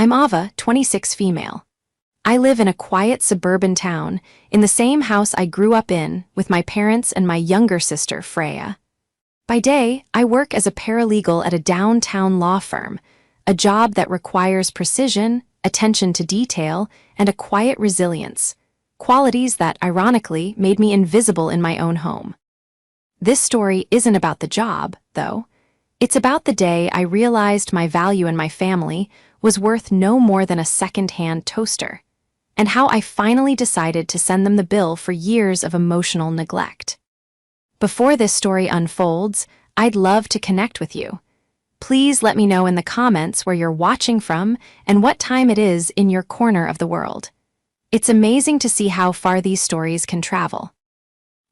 I'm Ava, 26 female. I live in a quiet suburban town, in the same house I grew up in, with my parents and my younger sister, Freya. By day, I work as a paralegal at a downtown law firm, a job that requires precision, attention to detail, and a quiet resilience, qualities that, ironically, made me invisible in my own home. This story isn't about the job, though. It's about the day I realized my value in my family was worth no more than a second-hand toaster, and how I finally decided to send them the bill for years of emotional neglect. Before this story unfolds, I'd love to connect with you. Please let me know in the comments where you're watching from and what time it is in your corner of the world. It's amazing to see how far these stories can travel.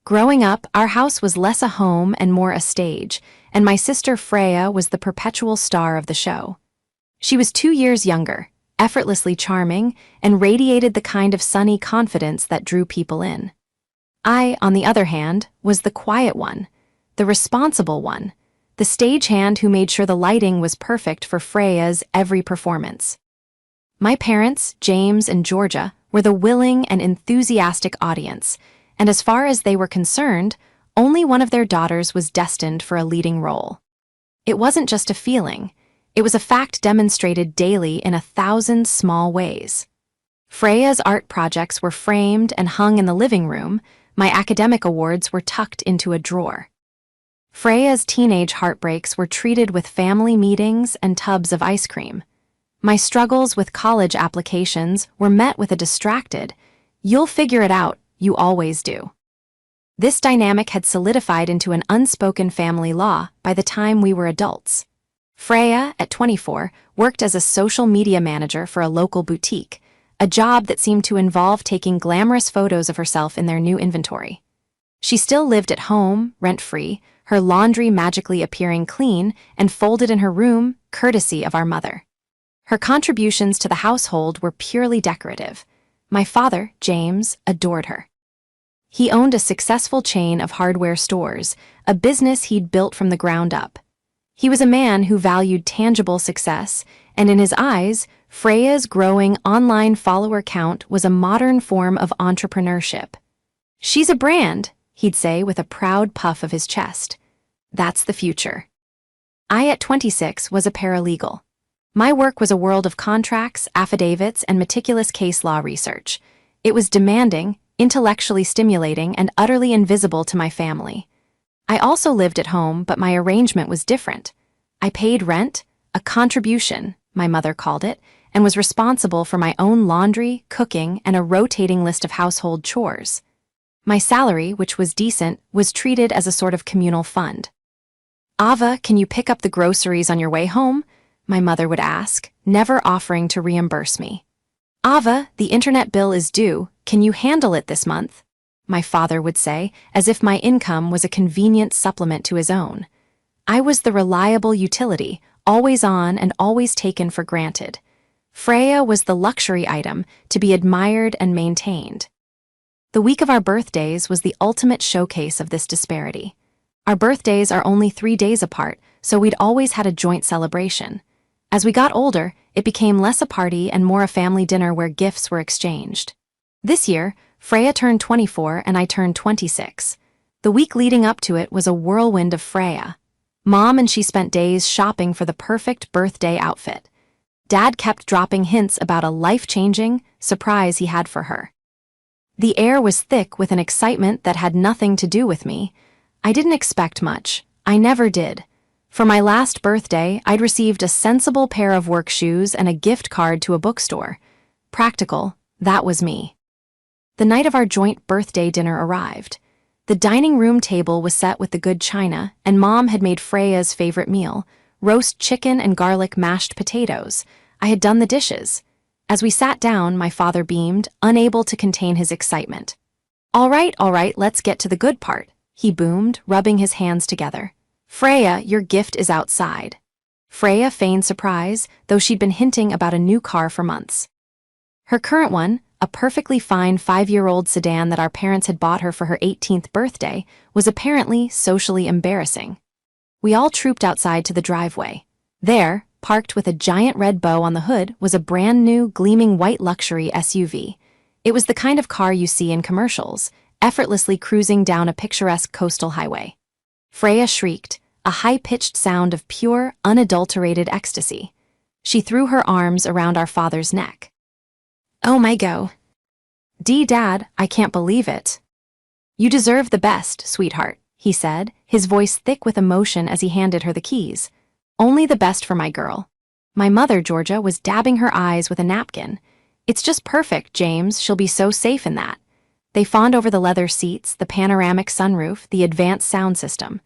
Growing up, our house was less a home and more a stage, and my sister Freya was the perpetual star of the show. She was 2 years younger, effortlessly charming, and radiated the kind of sunny confidence that drew people in. I, on the other hand, was the quiet one, the responsible one, the stagehand who made sure the lighting was perfect for Freya's every performance. My parents, James and Georgia, were the willing and enthusiastic audience, and as far as they were concerned, only one of their daughters was destined for a leading role. It wasn't just a feeling, it was a fact demonstrated daily in 1,000 small ways. Freya's art projects were framed and hung in the living room, my academic awards were tucked into a drawer. Freya's teenage heartbreaks were treated with family meetings and tubs of ice cream. My struggles with college applications were met with a distracted, "You'll figure it out, you always do." This dynamic had solidified into an unspoken family law by the time we were adults. Freya, at 24, worked as a social media manager for a local boutique, a job that seemed to involve taking glamorous photos of herself in their new inventory. She still lived at home, rent-free, her laundry magically appearing clean and folded in her room, courtesy of our mother. Her contributions to the household were purely decorative. My father, James, adored her. He owned a successful chain of hardware stores, a business he'd built from the ground up. He was a man who valued tangible success, and in his eyes, Freya's growing online follower count was a modern form of entrepreneurship. "She's a brand," he'd say with a proud puff of his chest. "That's the future." I, at 26, was a paralegal. My work was a world of contracts, affidavits, and meticulous case law research. It was demanding, intellectually stimulating, and utterly invisible to my family. I also lived at home, but my arrangement was different. I paid rent, a contribution, my mother called it, and was responsible for my own laundry, cooking, and a rotating list of household chores. My salary, which was decent, was treated as a sort of communal fund. "Ava, can you pick up the groceries on your way home?" my mother would ask, never offering to reimburse me. "Ava, the internet bill is due, can you handle it this month?" my father would say, as if my income was a convenient supplement to his own. I was the reliable utility, always on and always taken for granted. Freya was the luxury item to be admired and maintained. The week of our birthdays was the ultimate showcase of this disparity. Our birthdays are only 3 days apart, so we'd always had a joint celebration. As we got older, it became less a party and more a family dinner where gifts were exchanged. This year, Freya turned 24 and I turned 26. The week leading up to it was a whirlwind of Freya. Mom and she spent days shopping for the perfect birthday outfit. Dad kept dropping hints about a life-changing surprise he had for her. The air was thick with an excitement that had nothing to do with me. I didn't expect much. I never did. For my last birthday, I'd received a sensible pair of work shoes and a gift card to a bookstore. Practical, that was me. The night of our joint birthday dinner arrived. The dining room table was set with the good china, and Mom had made Freya's favorite meal, roast chicken and garlic mashed potatoes. I had done the dishes. As we sat down, my father beamed, unable to contain his excitement. All right, let's get to the good part," he boomed, rubbing his hands together. "Freya, your gift is outside." Freya feigned surprise, though she'd been hinting about a new car for months. Her current one, a perfectly fine 5-year-old sedan that our parents had bought her for her 18th birthday, was apparently socially embarrassing. We all trooped outside to the driveway. There, parked with a giant red bow on the hood, was a brand new, gleaming white luxury SUV. It was the kind of car you see in commercials, effortlessly cruising down a picturesque coastal highway. Freya shrieked, a high-pitched sound of pure, unadulterated ecstasy. She threw her arms around our father's neck. "Oh my go. Dad, I can't believe it." "You deserve the best, sweetheart," he said, his voice thick with emotion as he handed her the keys. "Only the best for my girl." My mother, Georgia, was dabbing her eyes with a napkin. "It's just perfect, James. She'll be so safe in that." They fawned over the leather seats, the panoramic sunroof, the advanced sound system.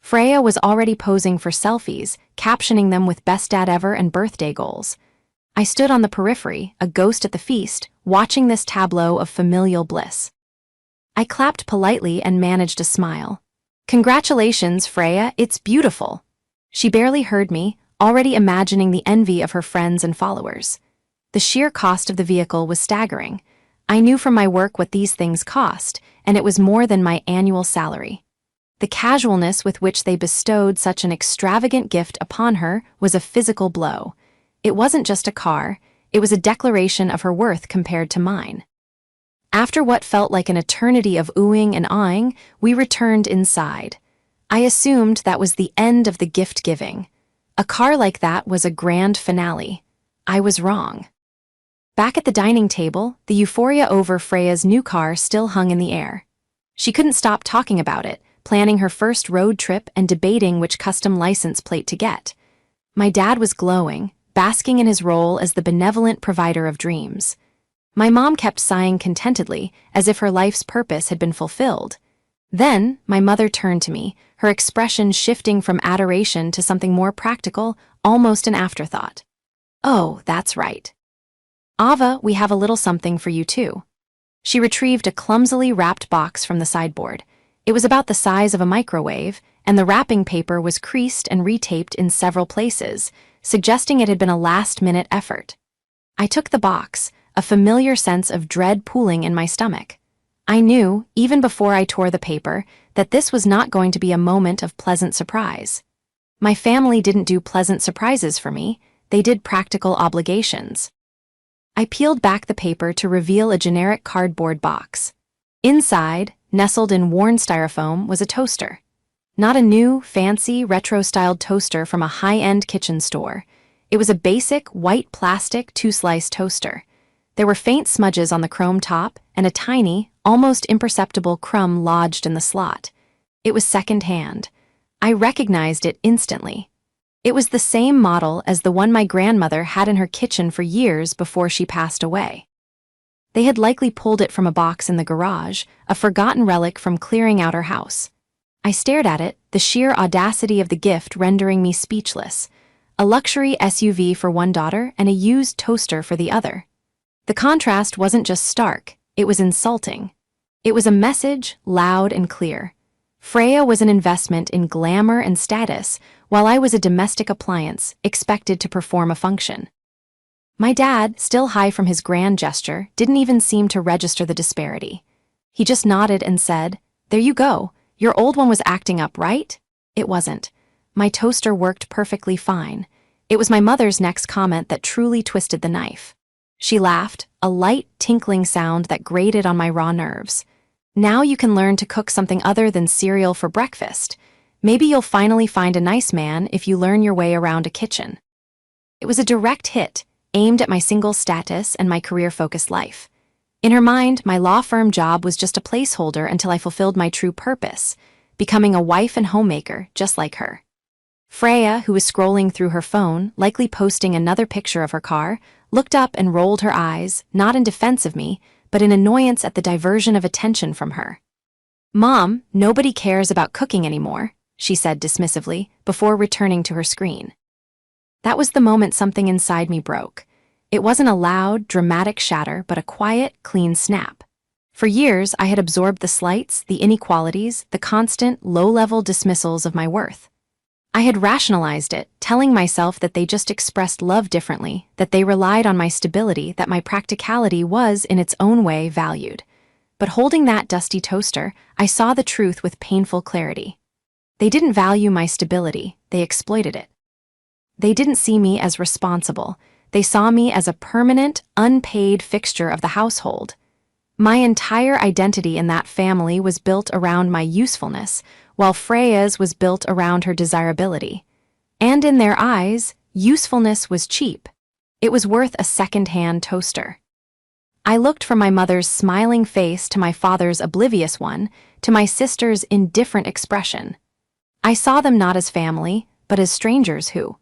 Freya was already posing for selfies, captioning them with "best dad ever" and birthday goals. I stood on the periphery, a ghost at the feast, watching this tableau of familial bliss. I clapped politely and managed a smile. "Congratulations, Freya, it's beautiful." She barely heard me, already imagining the envy of her friends and followers. The sheer cost of the vehicle was staggering. I knew from my work what these things cost, and it was more than my annual salary. The casualness with which they bestowed such an extravagant gift upon her was a physical blow. It wasn't just a car, it was a declaration of her worth compared to mine. After what felt like an eternity of oohing and aahing, we returned inside. I assumed that was the end of the gift-giving. A car like that was a grand finale. I was wrong. Back at the dining table, the euphoria over Freya's new car still hung in the air. She couldn't stop talking about it, planning her first road trip and debating which custom license plate to get. My dad was glowing, basking in his role as the benevolent provider of dreams. My mom kept sighing contentedly, as if her life's purpose had been fulfilled. Then, my mother turned to me, her expression shifting from adoration to something more practical, almost an afterthought. "Oh, that's right. Ava, we have a little something for you too." She retrieved a clumsily wrapped box from the sideboard. It was about the size of a microwave, and the wrapping paper was creased and retaped in several places, suggesting it had been a last-minute effort. I took the box, a familiar sense of dread pooling in my stomach. I knew, even before I tore the paper, that this was not going to be a moment of pleasant surprise. My family didn't do pleasant surprises for me, they did practical obligations. I peeled back the paper to reveal a generic cardboard box. Inside, nestled in worn styrofoam, was a toaster. Not a new, fancy, retro-styled toaster from a high-end kitchen store. It was a basic, white plastic two-slice toaster. There were faint smudges on the chrome top and a tiny, almost imperceptible crumb lodged in the slot. It was second-hand. I recognized it instantly. It was the same model as the one my grandmother had in her kitchen for years before she passed away. They had likely pulled it from a box in the garage, a forgotten relic from clearing out her house. I stared at it, the sheer audacity of the gift rendering me speechless. A luxury SUV for one daughter and a used toaster for the other. The contrast wasn't just stark, it was insulting. It was a message, loud and clear. Freya was an investment in glamour and status, while I was a domestic appliance, expected to perform a function. My dad, still high from his grand gesture, didn't even seem to register the disparity. He just nodded and said, "There you go. Your old one was acting up, right?" It wasn't. My toaster worked perfectly fine. It was my mother's next comment that truly twisted the knife. She laughed, a light, tinkling sound that grated on my raw nerves. "Now you can learn to cook something other than cereal for breakfast. Maybe you'll finally find a nice man if you learn your way around a kitchen." It was a direct hit, aimed at my single status and my career-focused life. In her mind, my law firm job was just a placeholder until I fulfilled my true purpose, becoming a wife and homemaker just like her. Freya, who was scrolling through her phone, likely posting another picture of her car, looked up and rolled her eyes, not in defense of me, but in annoyance at the diversion of attention from her. "Mom, nobody cares about cooking anymore," she said dismissively, before returning to her screen. That was the moment something inside me broke. It wasn't a loud, dramatic shatter, but a quiet, clean snap. For years, I had absorbed the slights, the inequalities, the constant, low-level dismissals of my worth. I had rationalized it, telling myself that they just expressed love differently, that they relied on my stability, that my practicality was, in its own way, valued. But holding that dusty toaster, I saw the truth with painful clarity. They didn't value my stability, they exploited it. They didn't see me as responsible. They saw me as a permanent, unpaid fixture of the household. My entire identity in that family was built around my usefulness, while Freya's was built around her desirability. And in their eyes, usefulness was cheap. It was worth a second-hand toaster. I looked from my mother's smiling face to my father's oblivious one, to my sister's indifferent expression. I saw them not as family, but as strangers who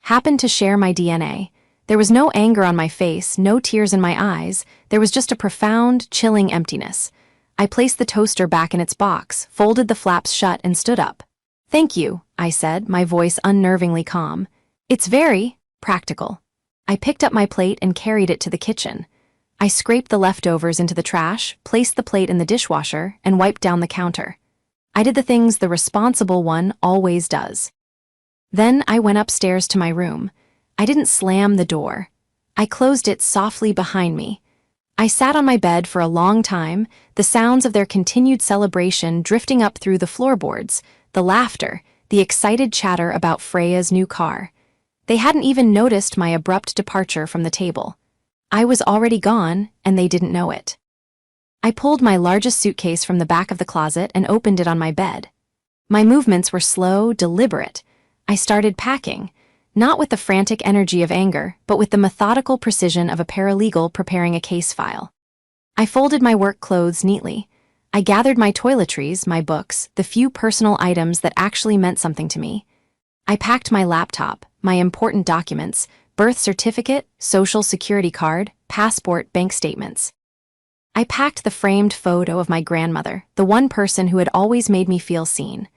happened to share my DNA. There was no anger on my face, no tears in my eyes. There was just a profound, chilling emptiness. I placed the toaster back in its box, folded the flaps shut, and stood up. "Thank you," I said, my voice unnervingly calm. "It's very practical." I picked up my plate and carried it to the kitchen. I scraped the leftovers into the trash, placed the plate in the dishwasher, and wiped down the counter. I did the things the responsible one always does. Then I went upstairs to my room. I didn't slam the door. I closed it softly behind me. I sat on my bed for a long time, the sounds of their continued celebration drifting up through the floorboards, the laughter, the excited chatter about Freya's new car. They hadn't even noticed my abrupt departure from the table. I was already gone, and they didn't know it. I pulled my largest suitcase from the back of the closet and opened it on my bed. My movements were slow, deliberate. I started packing, not with the frantic energy of anger, but with the methodical precision of a paralegal preparing a case file. I folded my work clothes neatly. I gathered my toiletries, my books, the few personal items that actually meant something to me. I packed my laptop, my important documents, birth certificate, social security card, passport, bank statements. I packed the framed photo of my grandmother, the one person who had always made me feel seen.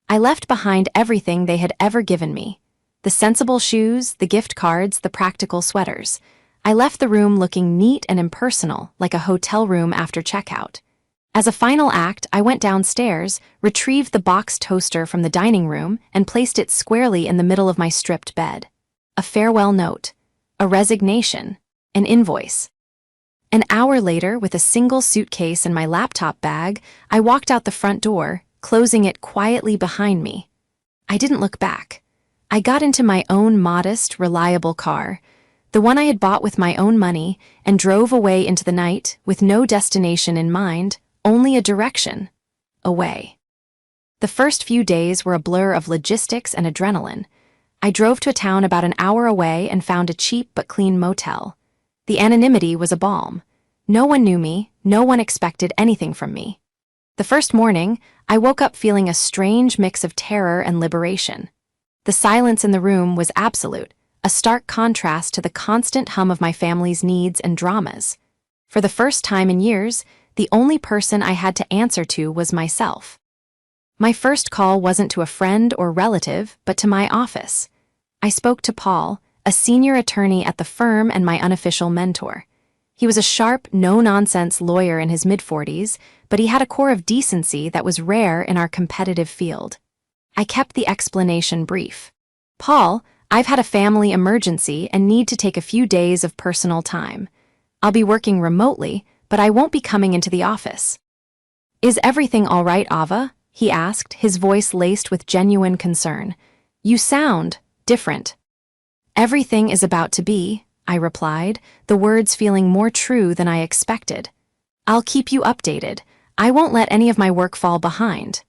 I left behind everything they had ever given me. The sensible shoes, the gift cards, the practical sweaters. I left the room looking neat and impersonal, like a hotel room after checkout. As a final act, I went downstairs, retrieved the box toaster from the dining room, and placed it squarely in the middle of my stripped bed. A farewell note, a resignation, an invoice. An hour later, with a single suitcase and my laptop bag, I walked out the front door, closing it quietly behind me. I didn't look back. I got into my own modest, reliable car, the one I had bought with my own money, and drove away into the night with no destination in mind, only a direction: away. The first few days were a blur of logistics and adrenaline. I drove to a town about an hour away and found a cheap but clean motel. The anonymity was a balm. No one knew me, no one expected anything from me. The first morning, I woke up feeling a strange mix of terror and liberation. The silence in the room was absolute, a stark contrast to the constant hum of my family's needs and dramas. For the first time in years, the only person I had to answer to was myself. My first call wasn't to a friend or relative, but to my office. I spoke to Paul, a senior attorney at the firm and my unofficial mentor. He was a sharp, no-nonsense lawyer in his mid-40s, but he had a core of decency that was rare in our competitive field. I kept the explanation brief. "Paul, I've had a family emergency and need to take a few days of personal time. I'll be working remotely, but I won't be coming into the office." "Is everything all right, Ava?" he asked, his voice laced with genuine concern. "You sound different." "Everything is about to be," I replied, the words feeling more true than I expected. "I'll keep you updated. I won't let any of my work fall behind."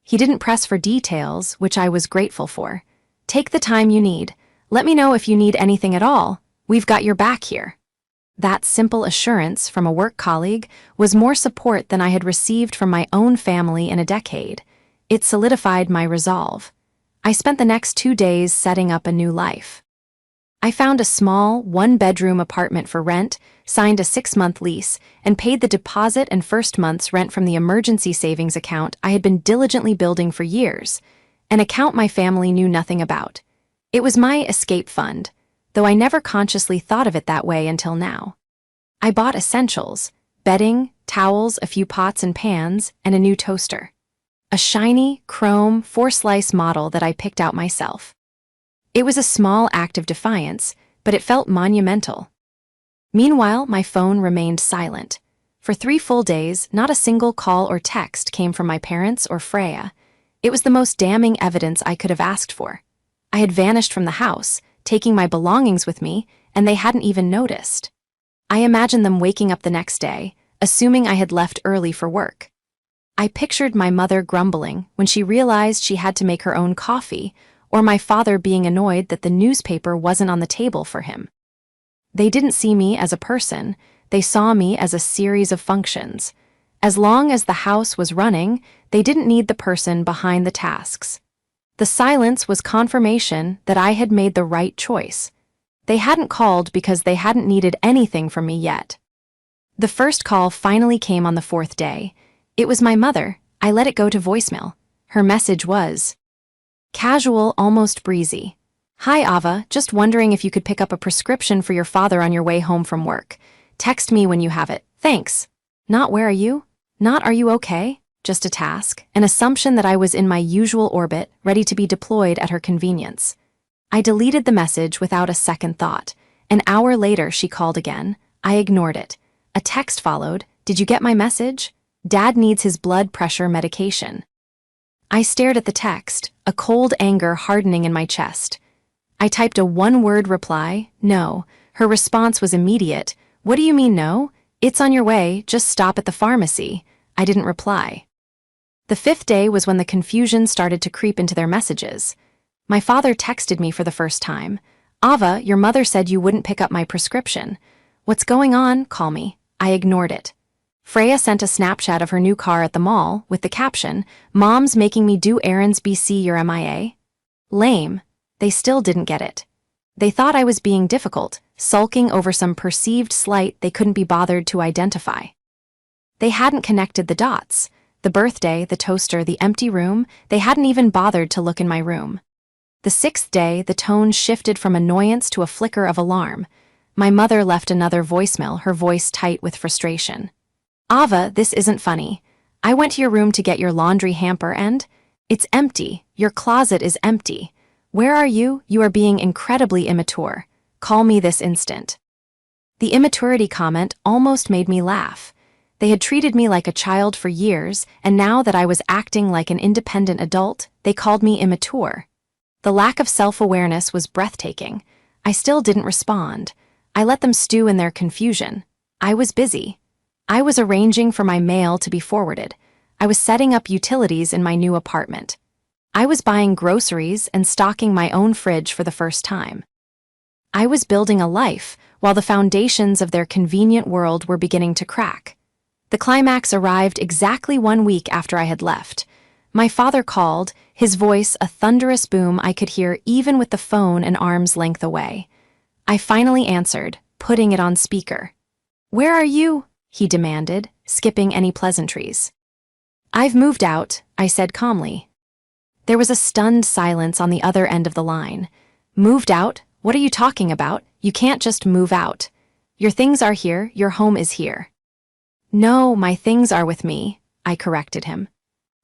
He didn't press for details, which I was grateful for. "Take the time you need. Let me know if you need anything at all. We've got your back here." That simple assurance from a work colleague was more support than I had received from my own family in a decade. It solidified my resolve. I spent the next 2 days setting up a new life. I found a small, one-bedroom apartment for rent, signed a 6-month lease, and paid the deposit and first month's rent from the emergency savings account I had been diligently building for years, an account my family knew nothing about. It was my escape fund, though I never consciously thought of it that way until now. I bought essentials: bedding, towels, a few pots and pans, and a new toaster. A shiny, chrome, 4-slice model that I picked out myself. It was a small act of defiance, but it felt monumental. Meanwhile, my phone remained silent. For 3 full days, not a single call or text came from my parents or Freya. It was the most damning evidence I could have asked for. I had vanished from the house, taking my belongings with me, and they hadn't even noticed. I imagined them waking up the next day, assuming I had left early for work. I pictured my mother grumbling when she realized she had to make her own coffee, or my father being annoyed that the newspaper wasn't on the table for him. They didn't see me as a person, they saw me as a series of functions. As long as the house was running, they didn't need the person behind the tasks. The silence was confirmation that I had made the right choice. They hadn't called because they hadn't needed anything from me yet. The first call finally came on the 4th day. It was my mother. I let it go to voicemail. Her message was casual, almost breezy. Hi Ava, just wondering if you could pick up a prescription for your father on your way home from work. Text me when you have it. Thanks. Not where are you? Not are you okay? Just a task, an assumption that I was in my usual orbit, ready to be deployed at her convenience. I deleted the message without a second thought. An hour later she called again. I ignored it. A text followed. Did you get my message? Dad needs his blood pressure medication. I stared at the text, a cold anger hardening in my chest. I typed a one-word reply, no. Her response was immediate. What do you mean no? It's on your way, just stop at the pharmacy. I didn't reply. The 5th day was when the confusion started to creep into their messages. My father texted me for the first time. Ava, your mother said you wouldn't pick up my prescription. What's going on? Call me. I ignored it. Freya sent a Snapchat of her new car at the mall with the caption, Mom's making me do errands BC you're MIA. Lame. They still didn't get it. They thought I was being difficult, sulking over some perceived slight they couldn't be bothered to identify. They hadn't connected the dots. The birthday, the toaster, the empty room, they hadn't even bothered to look in my room. The 6th day, the tone shifted from annoyance to a flicker of alarm. My mother left another voicemail, her voice tight with frustration. Ava, this isn't funny. I went to your room to get your laundry hamper and it's empty. Your closet is empty. Where are you? You are being incredibly immature. Call me this instant. The immaturity comment almost made me laugh. They had treated me like a child for years, and now that I was acting like an independent adult, they called me immature. The lack of self-awareness was breathtaking. I still didn't respond. I let them stew in their confusion. I was busy. I was arranging for my mail to be forwarded. I was setting up utilities in my new apartment. I was buying groceries and stocking my own fridge for the first time. I was building a life while the foundations of their convenient world were beginning to crack. The climax arrived exactly 1 week after I had left. My father called, his voice a thunderous boom I could hear even with the phone an arm's length away. I finally answered, putting it on speaker. Where are you? He demanded, skipping any pleasantries. I've moved out, I said calmly. There was a stunned silence on the other end of the line. Moved out? What are you talking about? You can't just move out. Your things are here, your home is here. No, my things are with me, I corrected him.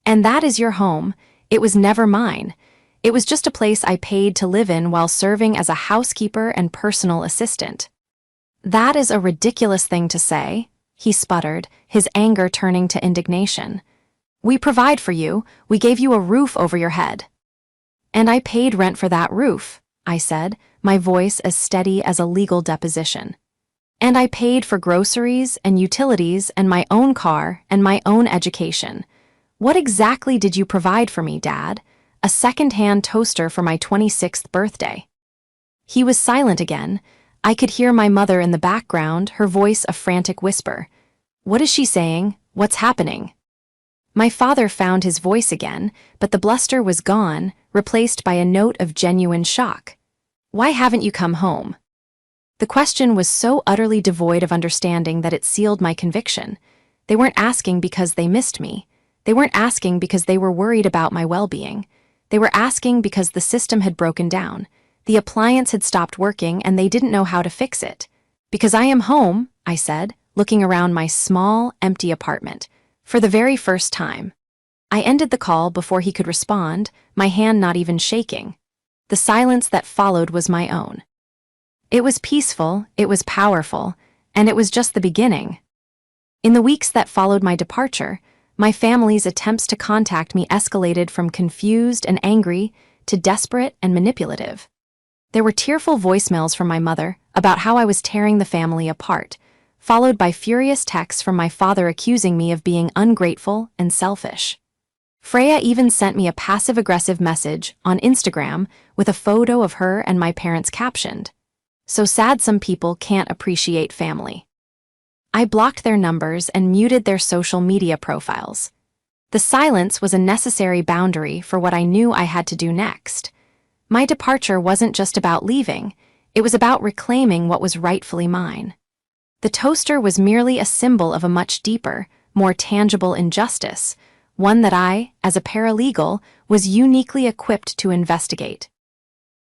And that is your home. It was never mine. It was just a place I paid to live in while serving as a housekeeper and personal assistant. That is a ridiculous thing to say, he sputtered, his anger turning to indignation. We provide for you, we gave you a roof over your head. And I paid rent for that roof, I said, my voice as steady as a legal deposition. And I paid for groceries and utilities and my own car and my own education. What exactly did you provide for me, Dad? A second-hand toaster for my 26th birthday. He was silent again. I could hear my mother in the background, her voice a frantic whisper. What is she saying? What's happening? My father found his voice again, but the bluster was gone, replaced by a note of genuine shock. Why haven't you come home? The question was so utterly devoid of understanding that it sealed my conviction. They weren't asking because they missed me. They weren't asking because they were worried about my well-being. They were asking because the system had broken down. The appliance had stopped working and they didn't know how to fix it. Because I am home, I said, looking around my small, empty apartment, for the very first time. I ended the call before he could respond, my hand not even shaking. The silence that followed was my own. It was peaceful, it was powerful, and it was just the beginning. In the weeks that followed my departure, my family's attempts to contact me escalated from confused and angry to desperate and manipulative. There were tearful voicemails from my mother about how I was tearing the family apart, followed by furious texts from my father accusing me of being ungrateful and selfish. Freya even sent me a passive-aggressive message on Instagram with a photo of her and my parents captioned, "So sad some people can't appreciate family." I blocked their numbers and muted their social media profiles. The silence was a necessary boundary for what I knew I had to do next. My departure wasn't just about leaving, it was about reclaiming what was rightfully mine. The toaster was merely a symbol of a much deeper, more tangible injustice, one that I, as a paralegal, was uniquely equipped to investigate.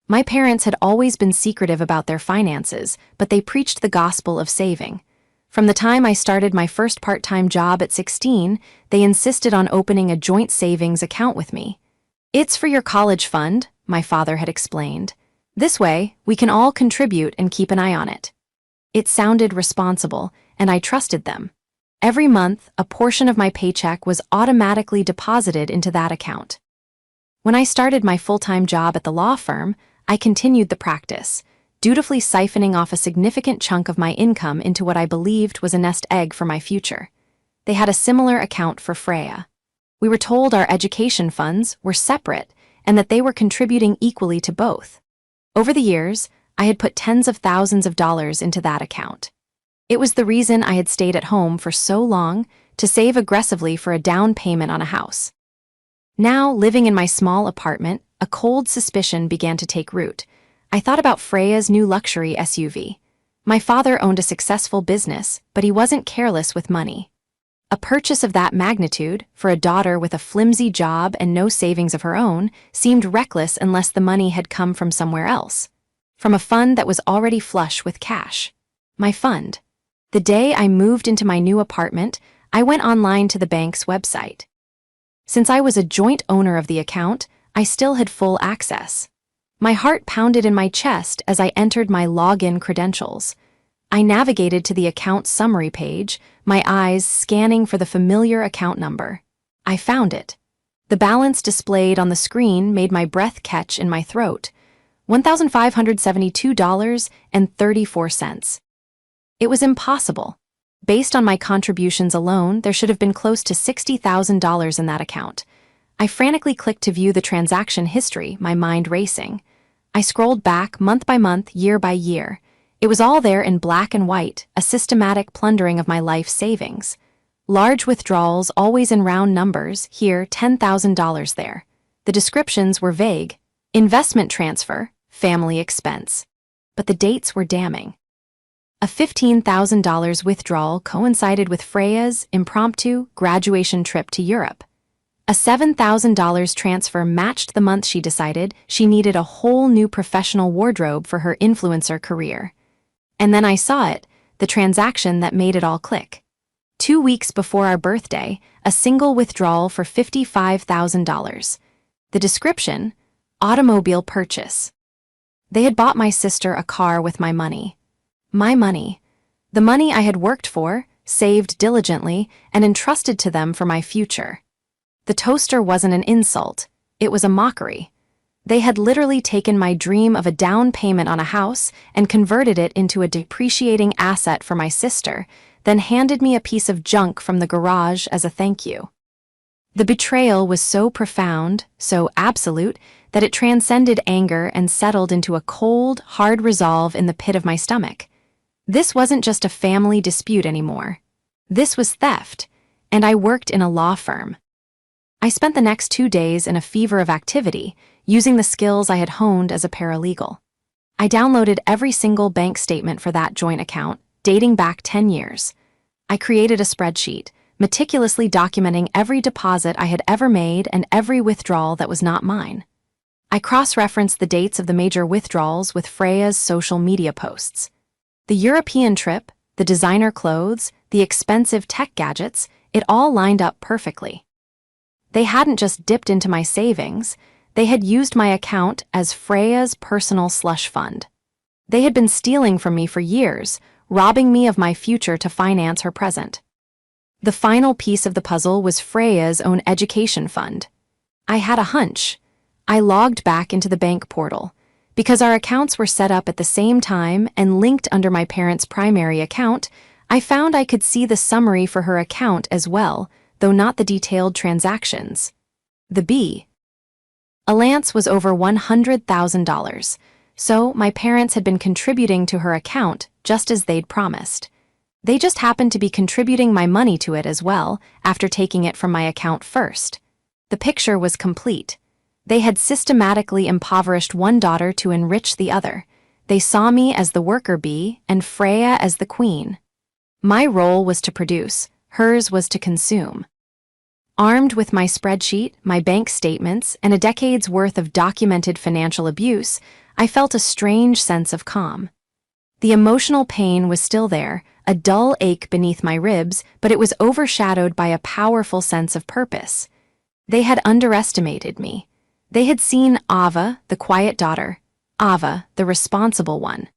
My parents had always been secretive about their finances, but they preached the gospel of saving. From the time I started my first part-time job at 16, they insisted on opening a joint savings account with me. "It's for your college fund," my father had explained. "This way, we can all contribute and keep an eye on it." It sounded responsible, and I trusted them. Every month, a portion of my paycheck was automatically deposited into that account. When I started my full-time job at the law firm, I continued the practice, dutifully siphoning off a significant chunk of my income into what I believed was a nest egg for my future. They had a similar account for Freya. We were told our education funds were separate and that they were contributing equally to both. Over the years, I had put tens of thousands of dollars into that account. It was the reason I had stayed at home for so long, to save aggressively for a down payment on a house. Now, living in my small apartment, a cold suspicion began to take root. I thought about Freya's new luxury SUV. My father owned a successful business, but he wasn't careless with money. A purchase of that magnitude, for a daughter with a flimsy job and no savings of her own, seemed reckless unless the money had come from somewhere else. From a fund that was already flush with cash. My fund. The day I moved into my new apartment, I went online to the bank's website. Since I was a joint owner of the account, I still had full access. My heart pounded in my chest as I entered my login credentials. I navigated to the account summary page, my eyes scanning for the familiar account number. I found it. The balance displayed on the screen made my breath catch in my throat. $1,572.34. It was impossible. Based on my contributions alone, there should have been close to $60,000 in that account. I frantically clicked to view the transaction history, my mind racing. I scrolled back month by month, year by year. It was all there in black and white, a systematic plundering of my life savings. Large withdrawals, always in round numbers, here $10,000 there. The descriptions were vague. Investment transfer, family expense. But the dates were damning. A $15,000 withdrawal coincided with Freya's impromptu graduation trip to Europe. A $7,000 transfer matched the month she decided she needed a whole new professional wardrobe for her influencer career. And then I saw it, the transaction that made it all click. 2 weeks before our birthday, a single withdrawal for $55,000. The description: automobile purchase. They had bought my sister a car with my money. My money. The money I had worked for, saved diligently, and entrusted to them for my future. The toaster wasn't an insult, it was a mockery. They had literally taken my dream of a down payment on a house and converted it into a depreciating asset for my sister, then handed me a piece of junk from the garage as a thank you. The betrayal was so profound, so absolute, that it transcended anger and settled into a cold, hard resolve in the pit of my stomach. This wasn't just a family dispute anymore. This was theft, and I worked in a law firm. I spent the next 2 days in a fever of activity, using the skills I had honed as a paralegal. I downloaded every single bank statement for that joint account, dating back 10 years. I created a spreadsheet, meticulously documenting every deposit I had ever made and every withdrawal that was not mine. I cross-referenced the dates of the major withdrawals with Freya's social media posts. The European trip, the designer clothes, the expensive tech gadgets, it all lined up perfectly. They hadn't just dipped into my savings, they had used my account as Freya's personal slush fund. They had been stealing from me for years, robbing me of my future to finance her present. The final piece of the puzzle was Freya's own education fund. I had a hunch. I logged back into the bank portal. Because our accounts were set up at the same time and linked under my parents' primary account, I found I could see the summary for her account as well, though not the detailed transactions. The balance was over $100,000, so my parents had been contributing to her account just as they'd promised. They just happened to be contributing my money to it as well, after taking it from my account first. The picture was complete. They had systematically impoverished one daughter to enrich the other. They saw me as the worker bee and Freya as the queen. My role was to produce, hers was to consume. Armed with my spreadsheet, my bank statements, and a decade's worth of documented financial abuse, I felt a strange sense of calm. The emotional pain was still there, a dull ache beneath my ribs, but it was overshadowed by a powerful sense of purpose. They had underestimated me. They had seen Ava, the quiet daughter, Ava, the responsible one.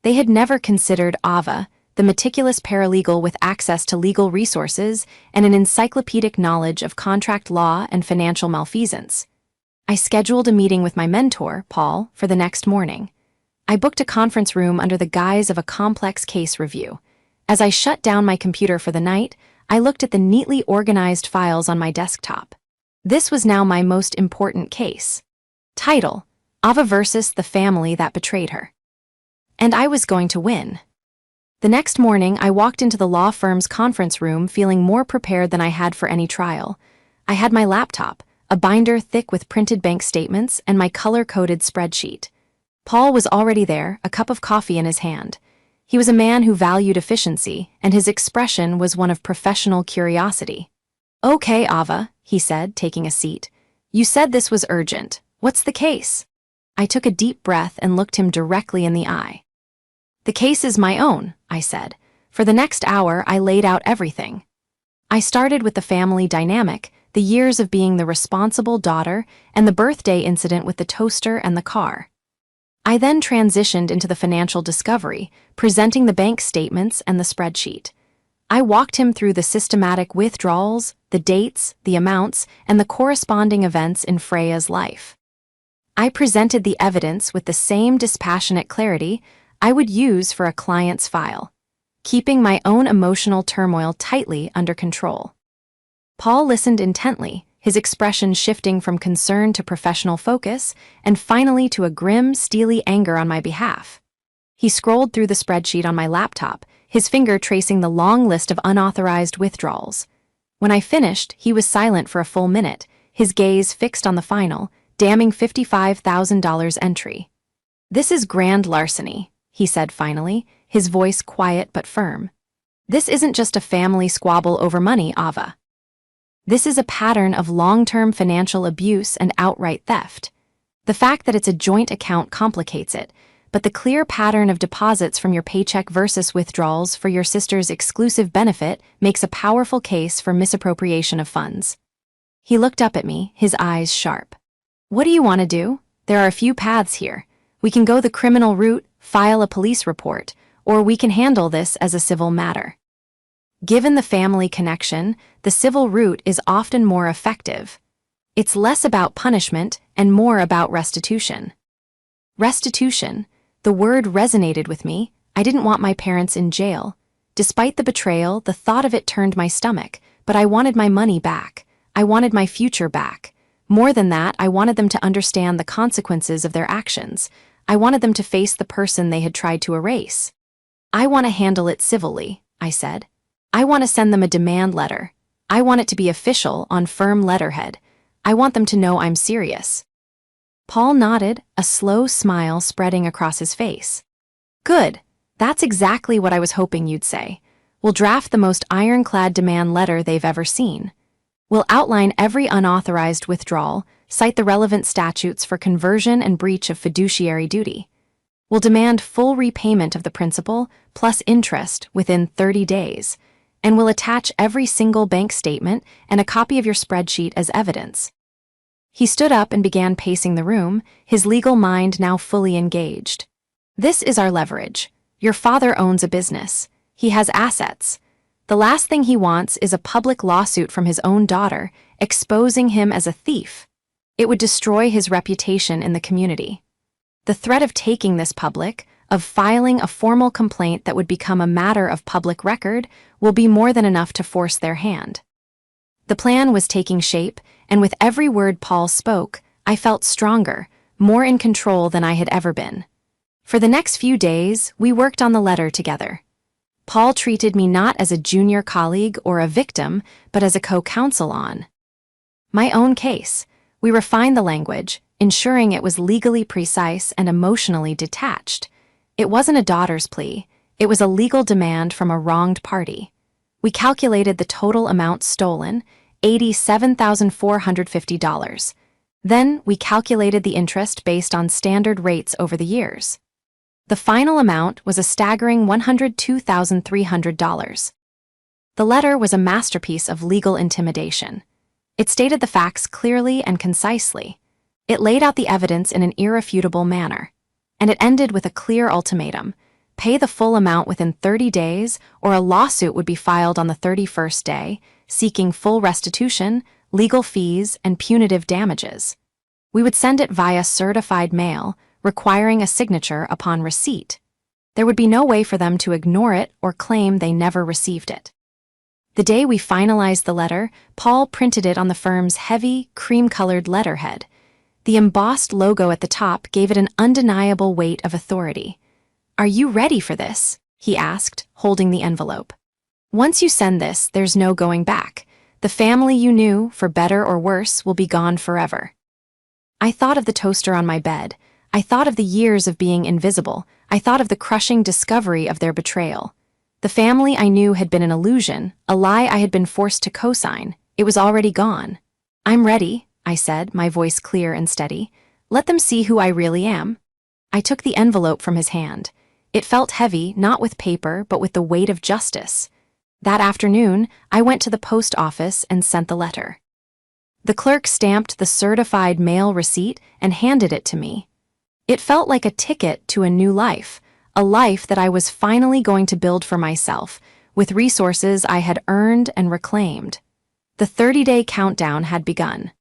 They had never considered Ava, the meticulous paralegal with access to legal resources and an encyclopedic knowledge of contract law and financial malfeasance. I scheduled a meeting with my mentor, Paul, for the next morning. I booked a conference room under the guise of a complex case review. As I shut down my computer for the night, I looked at the neatly organized files on my desktop. This was now my most important case. Title: Ava versus the family that betrayed her. And I was going to win. The next morning, I walked into the law firm's conference room feeling more prepared than I had for any trial. I had my laptop, a binder thick with printed bank statements, and my color-coded spreadsheet. Paul was already there, a cup of coffee in his hand. He was a man who valued efficiency, and his expression was one of professional curiosity. "Okay, Ava," he said, taking a seat. "You said this was urgent. What's the case?" I took a deep breath and looked him directly in the eye. "The case is my own," I said. For the next hour, I laid out everything. I started with the family dynamic, the years of being the responsible daughter, and the birthday incident with the toaster and the car. I then transitioned into the financial discovery, presenting the bank statements and the spreadsheet. I walked him through the systematic withdrawals, the dates, the amounts, and the corresponding events in Freya's life. I presented the evidence with the same dispassionate clarity I would use for a client's file, keeping my own emotional turmoil tightly under control. Paul listened intently, his expression shifting from concern to professional focus, and finally to a grim, steely anger on my behalf. He scrolled through the spreadsheet on my laptop, his finger tracing the long list of unauthorized withdrawals. When I finished, he was silent for a full minute, his gaze fixed on the final, damning $55,000 entry. "This is grand larceny," he said finally, his voice quiet but firm. "This isn't just a family squabble over money, Ava. This is a pattern of long-term financial abuse and outright theft. The fact that it's a joint account complicates it, but the clear pattern of deposits from your paycheck versus withdrawals for your sister's exclusive benefit makes a powerful case for misappropriation of funds." He looked up at me, his eyes sharp. "What do you want to do? There are a few paths here. We can go the criminal route, file a police report, or we can handle this as a civil matter. Given the family connection, the civil route is often more effective. It's less about punishment and more about restitution." Restitution. The word resonated with me. I didn't want my parents in jail. Despite the betrayal, the thought of it turned my stomach, but I wanted my money back. I wanted my future back. More than that, I wanted them to understand the consequences of their actions. I wanted them to face the person they had tried to erase. "I want to handle it civilly," I said. "I want to send them a demand letter. I want it to be official on firm letterhead. I want them to know I'm serious." Paul nodded, a slow smile spreading across his face. "Good. That's exactly what I was hoping you'd say. We'll draft the most ironclad demand letter they've ever seen. We'll outline every unauthorized withdrawal, cite the relevant statutes for conversion and breach of fiduciary duty. We'll demand full repayment of the principal, plus interest, within 30 days, and we'll attach every single bank statement and a copy of your spreadsheet as evidence." He stood up and began pacing the room, his legal mind now fully engaged. "This is our leverage. Your father owns a business. He has assets. The last thing he wants is a public lawsuit from his own daughter, exposing him as a thief. It would destroy his reputation in the community. The threat of taking this public, of filing a formal complaint that would become a matter of public record, will be more than enough to force their hand. The plan was taking shape, and with every word Paul spoke, I felt stronger, more in control than I had ever been. For the next few days, we worked on the letter together. Paul treated me not as a junior colleague or a victim, but as a co-counsel on my own case. We refined the language, ensuring it was legally precise and emotionally detached. It wasn't a daughter's plea, it was a legal demand from a wronged party. We calculated the total amount stolen, $87,450. Then we calculated the interest based on standard rates over the years. The final amount was a staggering $102,300. The letter was a masterpiece of legal intimidation. It stated the facts clearly and concisely. It laid out the evidence in an irrefutable manner. And it ended with a clear ultimatum: pay the full amount within 30 days, or a lawsuit would be filed on the 31st day, seeking full restitution, legal fees, and punitive damages. We would send it via certified mail, requiring a signature upon receipt. There would be no way for them to ignore it or claim they never received it. The day we finalized the letter, Paul printed it on the firm's heavy, cream-colored letterhead. The embossed logo at the top gave it an undeniable weight of authority. "Are you ready for this?" he asked, holding the envelope. "Once you send this, there's no going back. The family you knew, for better or worse, will be gone forever." I thought of the toaster on my bed. I thought of the years of being invisible. I thought of the crushing discovery of their betrayal. The family I knew had been an illusion, a lie I had been forced to co-sign. It was already gone. "I'm ready," I said, my voice clear and steady. "Let them see who I really am." I took the envelope from his hand. It felt heavy, not with paper, but with the weight of justice. That afternoon, I went to the post office and sent the letter. The clerk stamped the certified mail receipt and handed it to me. It felt like a ticket to a new life, a life that I was finally going to build for myself, with resources I had earned and reclaimed. The 30-day countdown had begun.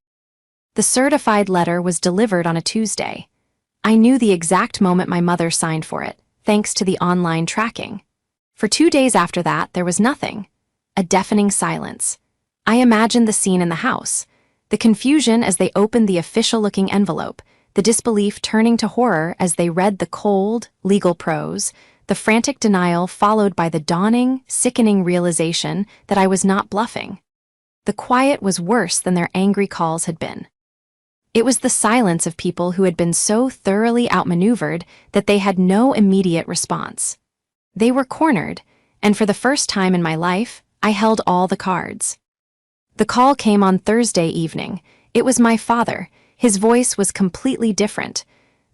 The certified letter was delivered on a Tuesday. I knew the exact moment my mother signed for it, thanks to the online tracking. For 2 days after that, there was nothing. A deafening silence. I imagined the scene in the house. The confusion as they opened the official-looking envelope, the disbelief turning to horror as they read the cold, legal prose, the frantic denial followed by the dawning, sickening realization that I was not bluffing. The quiet was worse than their angry calls had been. It was the silence of people who had been so thoroughly outmaneuvered that they had no immediate response. They were cornered, and for the first time in my life, I held all the cards. The call came on Thursday evening. It was my father. His voice was completely different.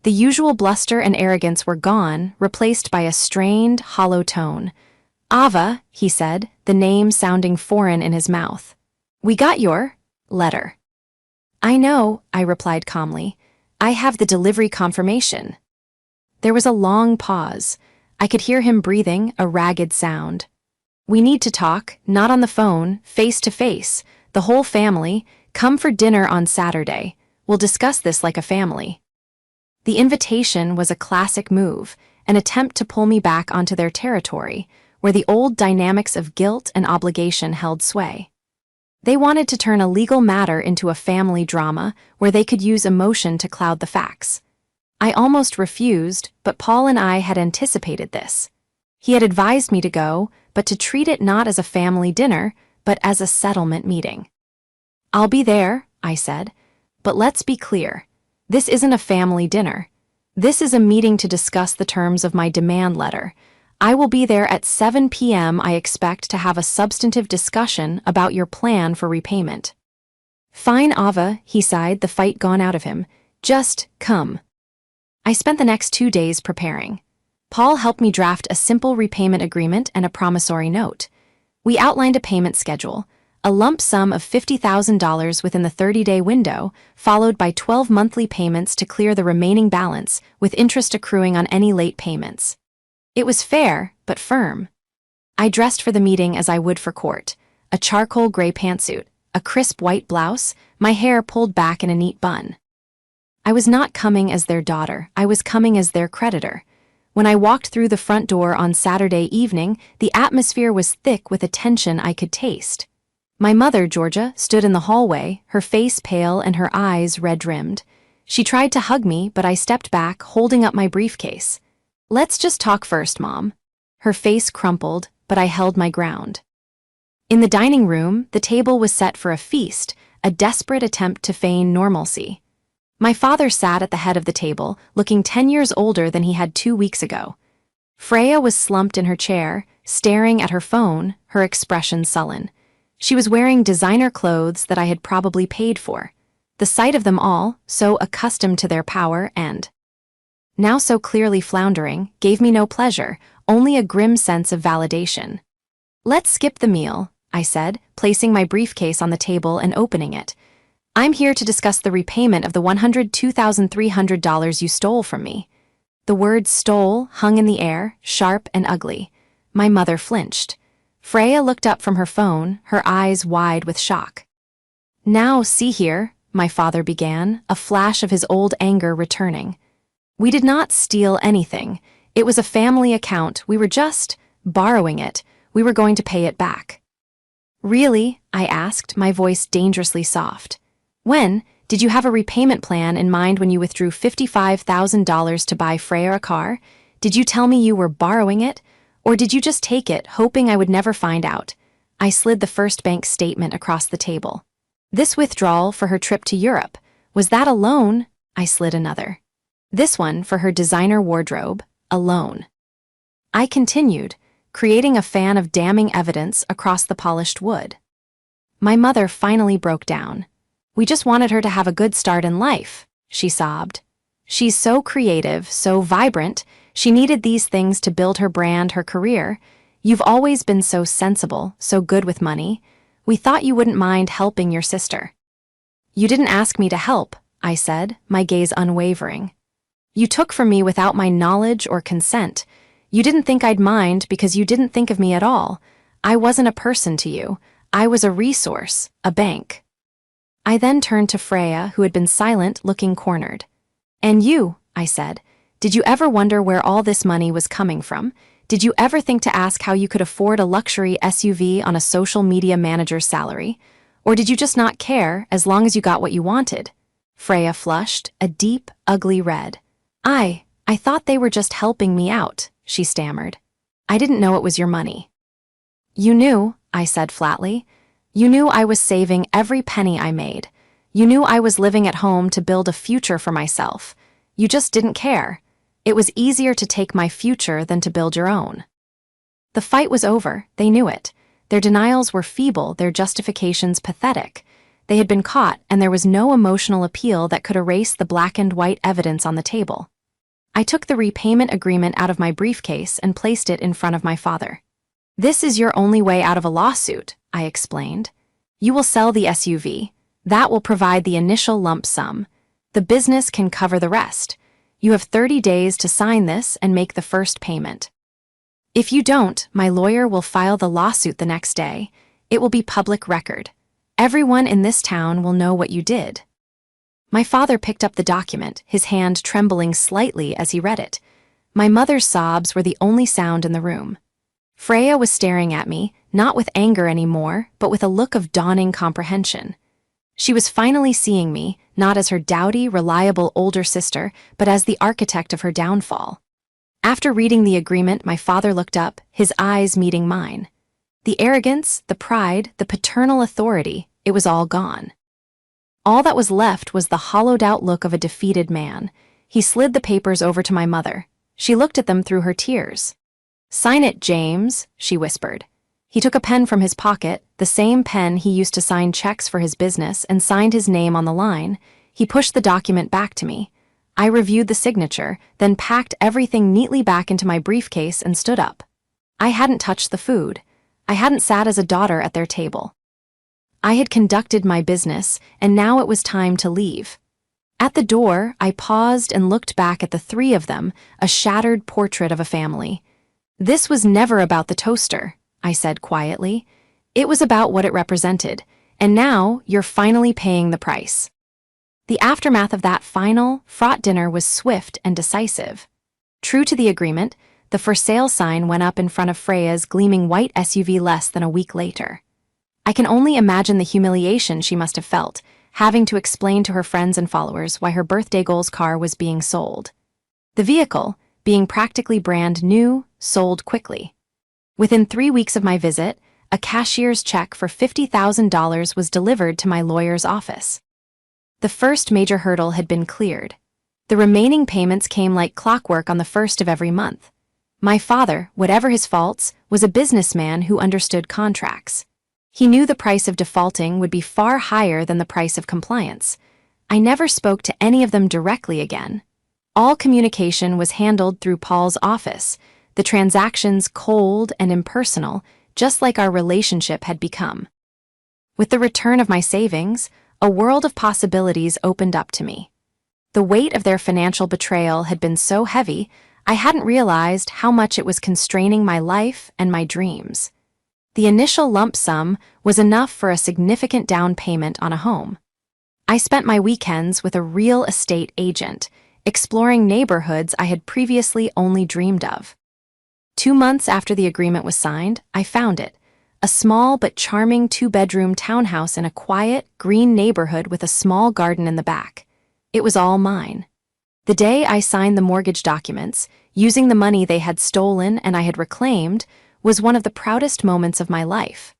The usual bluster and arrogance were gone, replaced by a strained, hollow tone. "Ava," he said, the name sounding foreign in his mouth. "We got your letter." "I know," I replied calmly. "I have the delivery confirmation." There was a long pause. I could hear him breathing, a ragged sound. "We need to talk, not on the phone, face to face. The whole family. Come for dinner on Saturday. We'll discuss this like a family." The invitation was a classic move, an attempt to pull me back onto their territory, where the old dynamics of guilt and obligation held sway. They wanted to turn a legal matter into a family drama where they could use emotion to cloud the facts. I almost refused, but Paul and I had anticipated this. He had advised me to go, but to treat it not as a family dinner, but as a settlement meeting. "I'll be there," I said, "but let's be clear. This isn't a family dinner. This is a meeting to discuss the terms of my demand letter. I will be there at 7 p.m. I expect to have a substantive discussion about your plan for repayment." "Fine, Ava," he sighed, the fight gone out of him. "Just come." I spent the next 2 days preparing. Paul helped me draft a simple repayment agreement and a promissory note. We outlined a payment schedule, a lump sum of $50,000 within the 30-day window, followed by 12 monthly payments to clear the remaining balance, with interest accruing on any late payments. It was fair, but firm. I dressed for the meeting as I would for court: a charcoal gray pantsuit, a crisp white blouse, my hair pulled back in a neat bun. I was not coming as their daughter, I was coming as their creditor. When I walked through the front door on Saturday evening, the atmosphere was thick with a tension I could taste. My mother, Georgia, stood in the hallway, her face pale and her eyes red-rimmed. She tried to hug me, but I stepped back, holding up my briefcase. "Let's just talk first, Mom." Her face crumpled, but I held my ground. In the dining room, the table was set for a feast, a desperate attempt to feign normalcy. My father sat at the head of the table, looking 10 years older than he had 2 weeks ago. Freya was slumped in her chair, staring at her phone, her expression sullen. She was wearing designer clothes that I had probably paid for. The sight of them all, so accustomed to their power and now so clearly floundering, gave me no pleasure, only a grim sense of validation. "Let's skip the meal," I said, placing my briefcase on the table and opening it. "I'm here to discuss the repayment of the $102,300 you stole from me." The word stole hung in the air, sharp and ugly. My mother flinched. Freya looked up from her phone, her eyes wide with shock. "Now, see here," my father began, a flash of his old anger returning. "We did not steal anything. It was a family account. We were just borrowing it. We were going to pay it back." "Really?" I asked, my voice dangerously soft. "When? Did you have a repayment plan in mind when you withdrew $55,000 to buy Freya a car? Did you tell me you were borrowing it? Or did you just take it, hoping I would never find out?" I slid the first bank statement across the table. "This withdrawal for her trip to Europe. Was that a loan?" I slid another. "This one for her designer wardrobe. A loan." I continued, creating a fan of damning evidence across the polished wood. My mother finally broke down. "We just wanted her to have a good start in life," she sobbed. "She's so creative, so vibrant. She needed these things to build her brand, her career. You've always been so sensible, so good with money. We thought you wouldn't mind helping your sister." "You didn't ask me to help," I said, my gaze unwavering. "You took from me without my knowledge or consent. You didn't think I'd mind because you didn't think of me at all. I wasn't a person to you. I was a resource, a bank." I then turned to Freya, who had been silent, looking cornered. "And you," I said, "did you ever wonder where all this money was coming from? Did you ever think to ask how you could afford a luxury SUV on a social media manager's salary? Or did you just not care as long as you got what you wanted?" Freya flushed, a deep, ugly red. I thought they were just helping me out," she stammered. "I didn't know it was your money." "You knew," I said flatly. "You knew I was saving every penny I made. You knew I was living at home to build a future for myself. You just didn't care. It was easier to take my future than to build your own." The fight was over, they knew it. Their denials were feeble, their justifications pathetic. They had been caught, and there was no emotional appeal that could erase the black and white evidence on the table. I took the repayment agreement out of my briefcase and placed it in front of my father. "This is your only way out of a lawsuit," I explained. "You will sell the SUV. That will provide the initial lump sum. The business can cover the rest. You have 30 days to sign this and make the first payment. If you don't, my lawyer will file the lawsuit the next day. It will be public record. Everyone in this town will know what you did." My father picked up the document, his hand trembling slightly as he read it. My mother's sobs were the only sound in the room. Freya was staring at me, not with anger anymore, but with a look of dawning comprehension. She was finally seeing me, not as her dowdy, reliable older sister, but as the architect of her downfall. After reading the agreement, my father looked up, his eyes meeting mine. The arrogance, the pride, the paternal authority, it was all gone. All that was left was the hollowed-out look of a defeated man. He slid the papers over to my mother. She looked at them through her tears. "Sign it, James," she whispered. He took a pen from his pocket, the same pen he used to sign checks for his business, and signed his name on the line. He pushed the document back to me. I reviewed the signature, then packed everything neatly back into my briefcase and stood up. I hadn't touched the food. I hadn't sat as a daughter at their table. I had conducted my business, and now it was time to leave. At the door, I paused and looked back at the three of them, a shattered portrait of a family. "This was never about the toaster," I said quietly. "It was about what it represented, And now, you're finally paying the price. The aftermath of that final, fraught dinner was swift and decisive. True to the agreement, the for sale sign went up in front of Freya's gleaming white SUV less than a week later. I can only imagine the humiliation she must have felt, having to explain to her friends and followers why her birthday goals car was being sold. The vehicle, being practically brand new, sold quickly. Within 3 weeks of my visit, a cashier's check for $50,000 was delivered to my lawyer's office. The first major hurdle had been cleared. The remaining payments came like clockwork on the first of every month. My father, whatever his faults, was a businessman who understood contracts. He knew the price of defaulting would be far higher than the price of compliance. I never spoke to any of them directly again. All communication was handled through Paul's office, the transactions cold and impersonal, just like our relationship had become. With the return of my savings, a world of possibilities opened up to me. The weight of their financial betrayal had been so heavy, I hadn't realized how much it was constraining my life and my dreams. The initial lump sum was enough for a significant down payment on a home. I spent my weekends with a real estate agent, exploring neighborhoods I had previously only dreamed of. 2 months after the agreement was signed, I found it, a small but charming 2-bedroom townhouse in a quiet, green neighborhood with a small garden in the back. It was all mine. The day I signed the mortgage documents, using the money they had stolen and I had reclaimed, was one of the proudest moments of my life.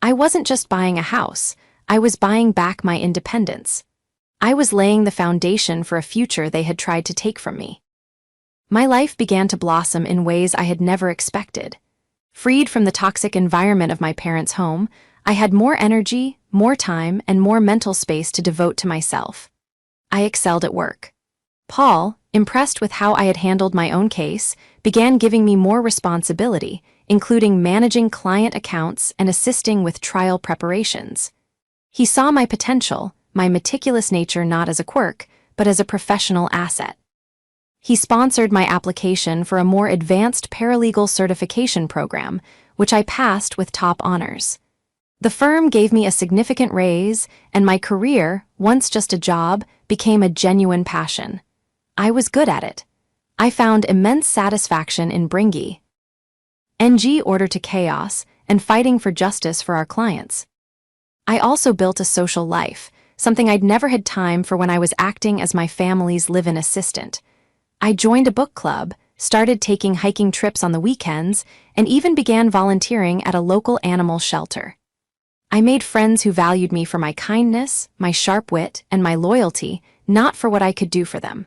I wasn't just buying a house, I was buying back my independence. I was laying the foundation for a future they had tried to take from me. My life began to blossom in ways I had never expected. Freed from the toxic environment of my parents' home, I had more energy, more time, and more mental space to devote to myself. I excelled at work. Paul, impressed with how I had handled my own case, began giving me more responsibility, including managing client accounts and assisting with trial preparations. He saw my potential, my meticulous nature not as a quirk, but as a professional asset. He sponsored my application for a more advanced paralegal certification program, which I passed with top honors. The firm gave me a significant raise, and my career, once just a job, became a genuine passion. I was good at it. I found immense satisfaction in bringing order to chaos and fighting for justice for our clients. I also built a social life, something I'd never had time for when I was acting as my family's live-in assistant. I joined a book club, started taking hiking trips on the weekends, and even began volunteering at a local animal shelter. I made friends who valued me for my kindness, my sharp wit, and my loyalty, not for what I could do for them.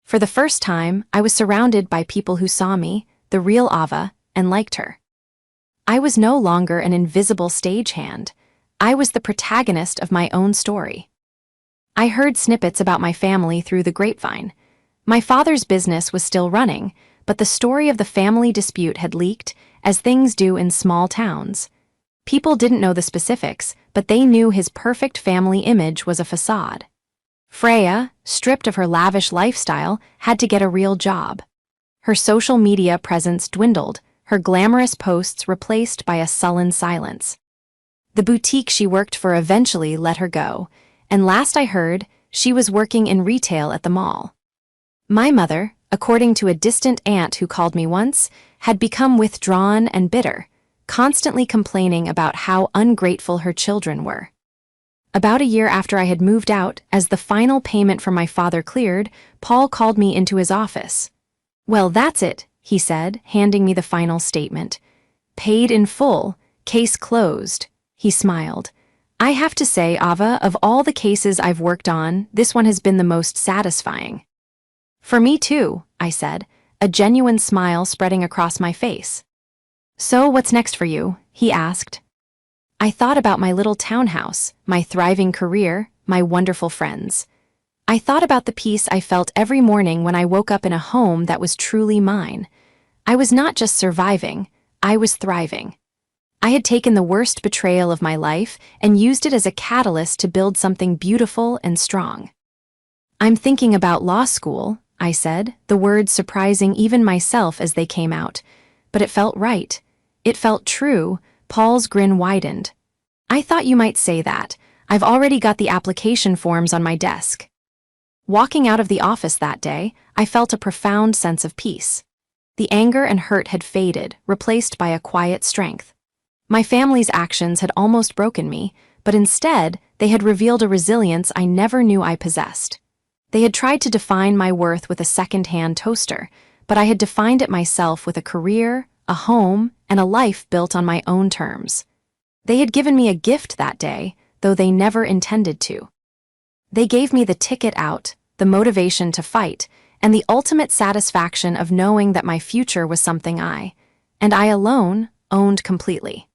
For the first time, I was surrounded by people who saw me, the real Ava, and liked her. I was no longer an invisible stagehand. I was the protagonist of my own story. I heard snippets about my family through the grapevine. My father's business was still running, but the story of the family dispute had leaked, as things do in small towns. People didn't know the specifics, but they knew his perfect family image was a facade. Freya, stripped of her lavish lifestyle, had to get a real job. Her social media presence dwindled, her glamorous posts replaced by a sullen silence. The boutique she worked for eventually let her go, and last I heard, she was working in retail at the mall. My mother, according to a distant aunt who called me once, had become withdrawn and bitter, constantly complaining about how ungrateful her children were. About a year after I had moved out, as the final payment from my father cleared, Paul called me into his office. "Well, that's it," he said, handing me the final statement. "Paid in full, case closed." He smiled. "I have to say, Ava, of all the cases I've worked on, this one has been the most satisfying." "For me too," I said, a genuine smile spreading across my face. "So what's next for you?" he asked. I thought about my little townhouse, my thriving career, my wonderful friends. I thought about the peace I felt every morning when I woke up in a home that was truly mine. I was not just surviving, I was thriving. I had taken the worst betrayal of my life and used it as a catalyst to build something beautiful and strong. "I'm thinking about law school," I said, the words surprising even myself as they came out. But it felt right. It felt true. Paul's grin widened. I thought you might say that. I've already got the application forms on my desk. Walking out of the office that day, I felt a profound sense of peace. The anger and hurt had faded, replaced by a quiet strength. My family's actions had almost broken me, but instead, they had revealed a resilience I never knew I possessed. They had tried to define my worth with a second-hand toaster, but I had defined it myself with a career, a home, and a life built on my own terms. They had given me a gift that day, though they never intended to. They gave me the ticket out, the motivation to fight, and the ultimate satisfaction of knowing that my future was something and I alone, owned completely.